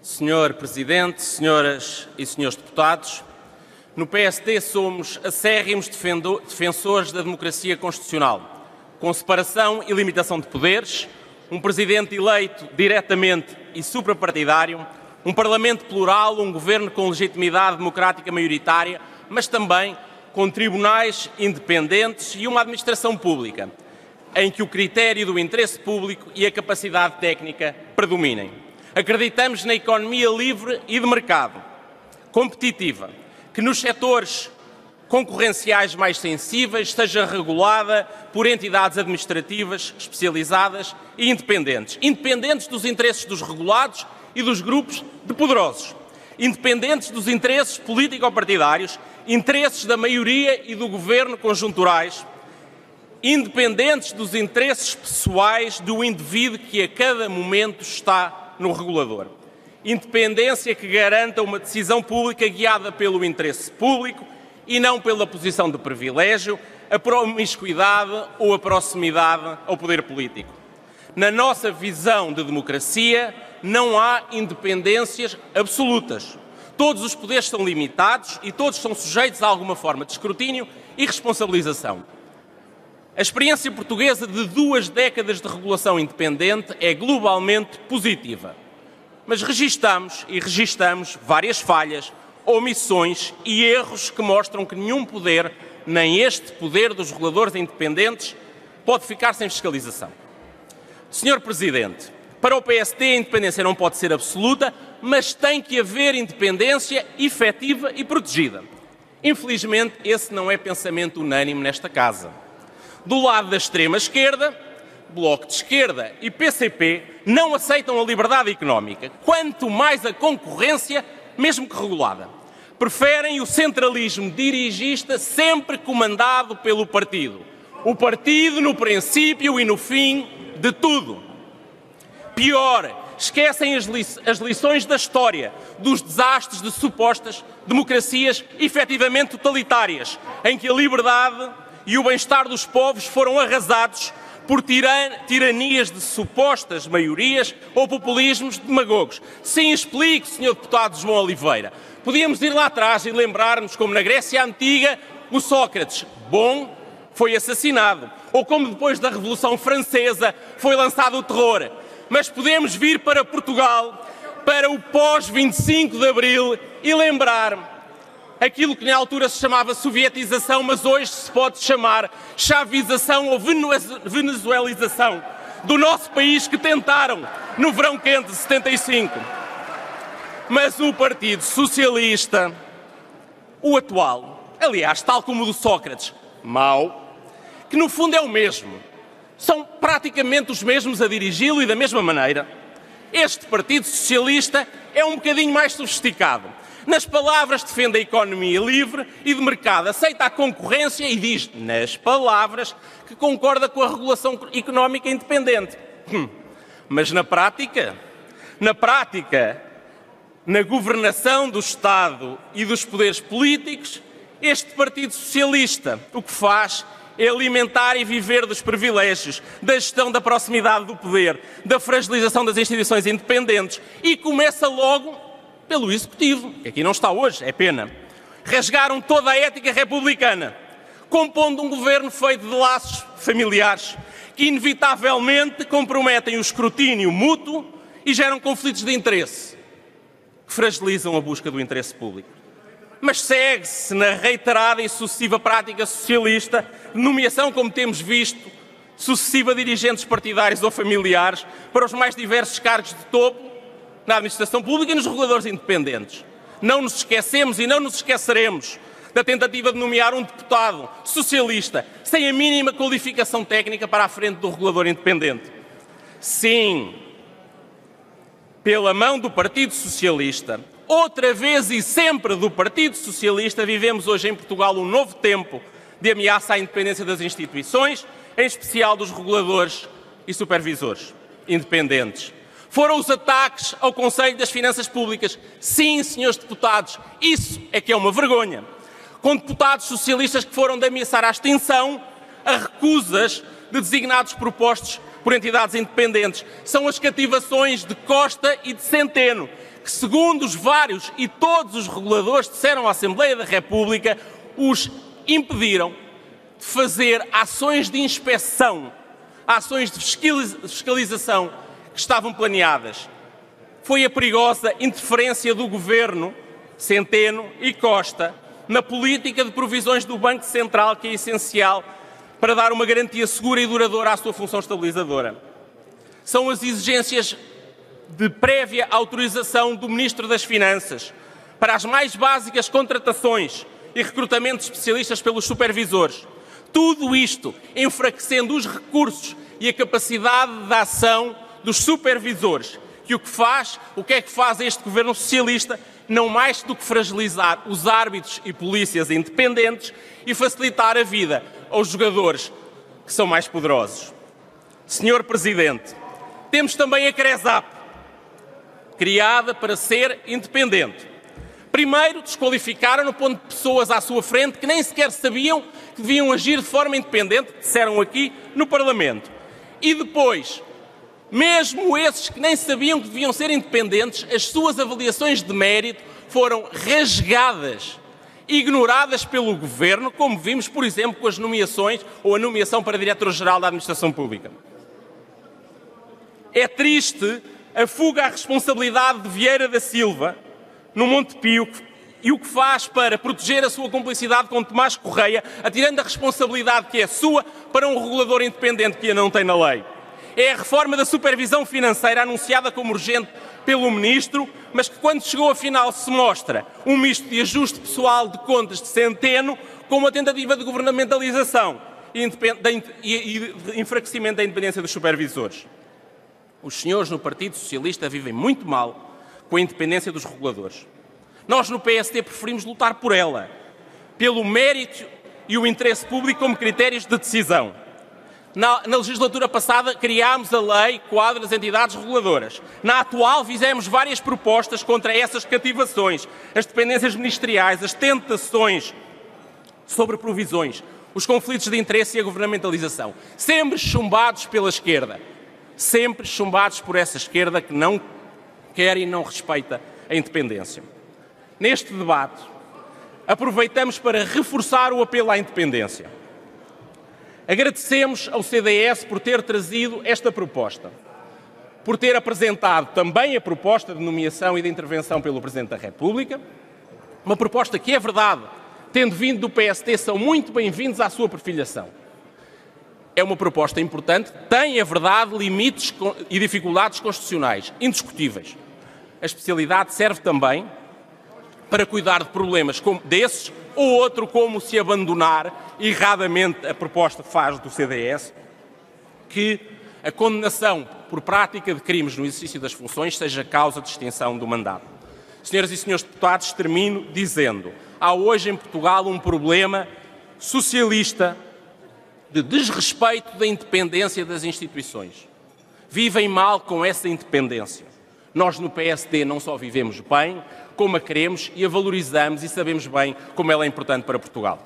Senhor Presidente, senhoras e senhores deputados, no PSD somos acérrimos defensores da democracia constitucional, com separação e limitação de poderes, um Presidente eleito diretamente e suprapartidário, um Parlamento plural, um Governo com legitimidade democrática maioritária, mas também com tribunais independentes e uma administração pública, em que o critério do interesse público e a capacidade técnica predominem. Acreditamos na economia livre e de mercado, competitiva, que nos setores concorrenciais mais sensíveis seja regulada por entidades administrativas especializadas e independentes, independentes dos interesses dos regulados e dos grupos de poderosos, independentes dos interesses político-partidários, interesses da maioria e do governo conjunturais, independentes dos interesses pessoais do indivíduo que a cada momento está no regulador. Independência que garanta uma decisão pública guiada pelo interesse público e não pela posição de privilégio, a promiscuidade ou a proximidade ao poder político. Na nossa visão de democracia, não há independências absolutas. Todos os poderes são limitados e todos são sujeitos a alguma forma de escrutínio e responsabilização. A experiência portuguesa de 2 décadas de regulação independente é globalmente positiva. Mas registamos várias falhas, omissões e erros que mostram que nenhum poder, nem este poder dos reguladores independentes, pode ficar sem fiscalização. Senhor Presidente, para o PSD a independência não pode ser absoluta, mas tem que haver independência efetiva e protegida. Infelizmente, esse não é pensamento unânime nesta Casa. Do lado da extrema-esquerda, Bloco de Esquerda e PCP não aceitam a liberdade económica, quanto mais a concorrência, mesmo que regulada. Preferem o centralismo dirigista sempre comandado pelo partido. O partido no princípio e no fim de tudo. Pior, esquecem as lições da história, dos desastres de supostas democracias efetivamente totalitárias, em que a liberdade e o bem-estar dos povos foram arrasados por tiranias de supostas maiorias ou populismos demagogos. Sim, explique, Sr. Deputado João Oliveira. Podíamos ir lá atrás e lembrar-nos como na Grécia Antiga o Sócrates, bom, foi assassinado, ou como depois da Revolução Francesa foi lançado o terror. Mas podemos vir para Portugal, para o pós-25 de Abril e lembrar aquilo que na altura se chamava sovietização, mas hoje se pode chamar chavização ou venezuelização do nosso país que tentaram no verão quente de 75. Mas o Partido Socialista, o atual, aliás, tal como o do Sócrates, mau, que no fundo é o mesmo, são praticamente os mesmos a dirigi-lo e da mesma maneira. Este Partido Socialista é um bocadinho mais sofisticado. Nas palavras defende a economia livre e de mercado, aceita a concorrência e diz, nas palavras, que concorda com a regulação económica independente. Mas na prática, na governação do Estado e dos poderes políticos, este Partido Socialista o que faz é alimentar e viver dos privilégios, da gestão da proximidade do poder, da fragilização das instituições independentes e começa logo pelo Executivo, que aqui não está hoje, é pena. Rasgaram toda a ética republicana, compondo um governo feito de laços familiares que inevitavelmente comprometem o escrutínio mútuo e geram conflitos de interesse, que fragilizam a busca do interesse público. Mas segue-se na reiterada e sucessiva prática socialista de nomeação, como temos visto, sucessiva de dirigentes partidários ou familiares para os mais diversos cargos de topo na administração pública e nos reguladores independentes. Não nos esquecemos e não nos esqueceremos da tentativa de nomear um deputado socialista sem a mínima qualificação técnica para a frente do regulador independente. Sim, pela mão do Partido Socialista, outra vez e sempre do Partido Socialista, vivemos hoje em Portugal um novo tempo de ameaça à independência das instituições, em especial dos reguladores e supervisores independentes. Foram os ataques ao Conselho das Finanças Públicas. Sim, senhores deputados, isso é que é uma vergonha. Com deputados socialistas que foram de ameaçar a extinção a recusas de designados propostos por entidades independentes. São as cativações de Costa e de Centeno, que, segundo os vários e todos os reguladores disseram à Assembleia da República, os impediram de fazer ações de inspeção, ações de fiscalização que estavam planeadas. Foi a perigosa interferência do Governo Centeno e Costa na política de provisões do Banco Central, que é essencial para dar uma garantia segura e duradoura à sua função estabilizadora. São as exigências de prévia autorização do Ministro das Finanças para as mais básicas contratações e recrutamento de especialistas pelos supervisores. Tudo isto enfraquecendo os recursos e a capacidade de ação dos supervisores, que o que é que faz este Governo Socialista? Não mais do que fragilizar os árbitros e polícias independentes e facilitar a vida aos jogadores que são mais poderosos. Senhor Presidente, temos também a CRESAP, criada para ser independente. Primeiro, desqualificaram-no, pondo pessoas à sua frente que nem sequer sabiam que deviam agir de forma independente, disseram aqui no Parlamento. E depois, mesmo esses que nem sabiam que deviam ser independentes, as suas avaliações de mérito foram rasgadas, ignoradas pelo Governo, como vimos, por exemplo, com as nomeações ou a nomeação para Diretor-Geral da Administração Pública. É triste a fuga à responsabilidade de Vieira da Silva no Monte Pio e o que faz para proteger a sua cumplicidade com Tomás Correia, atirando a responsabilidade que é sua para um regulador independente que a não tem na lei. É a reforma da supervisão financeira anunciada como urgente pelo Ministro, mas que quando chegou afinal se mostra um misto de ajuste pessoal de contas de Centeno com uma tentativa de governamentalização e de enfraquecimento da independência dos supervisores. Os senhores no Partido Socialista vivem muito mal com a independência dos reguladores. Nós no PSD preferimos lutar por ela, pelo mérito e o interesse público como critérios de decisão. Na legislatura passada criámos a lei quadro das entidades reguladoras. Na atual fizemos várias propostas contra essas cativações, as dependências ministeriais, as tentações sobre provisões, os conflitos de interesse e a governamentalização. Sempre chumbados pela esquerda. Sempre chumbados por essa esquerda que não quer e não respeita a independência. Neste debate, aproveitamos para reforçar o apelo à independência. Agradecemos ao CDS por ter trazido esta proposta, por ter apresentado também a proposta de nomeação e de intervenção pelo Presidente da República, uma proposta que, é verdade, tendo vindo do PSD, são muito bem-vindos à sua perfilhação. É uma proposta importante, tem, é verdade, limites e dificuldades constitucionais, indiscutíveis. A especialidade serve também para cuidar de problemas como desses ou outro, como se abandonar erradamente a proposta faz do CDS, que a condenação por prática de crimes no exercício das funções seja causa de extinção do mandato. Senhoras e senhores deputados, termino dizendo: há hoje em Portugal um problema socialista de desrespeito da independência das instituições. Vivem mal com essa independência. Nós no PSD não só vivemos bem, como a queremos e a valorizamos e sabemos bem como ela é importante para Portugal.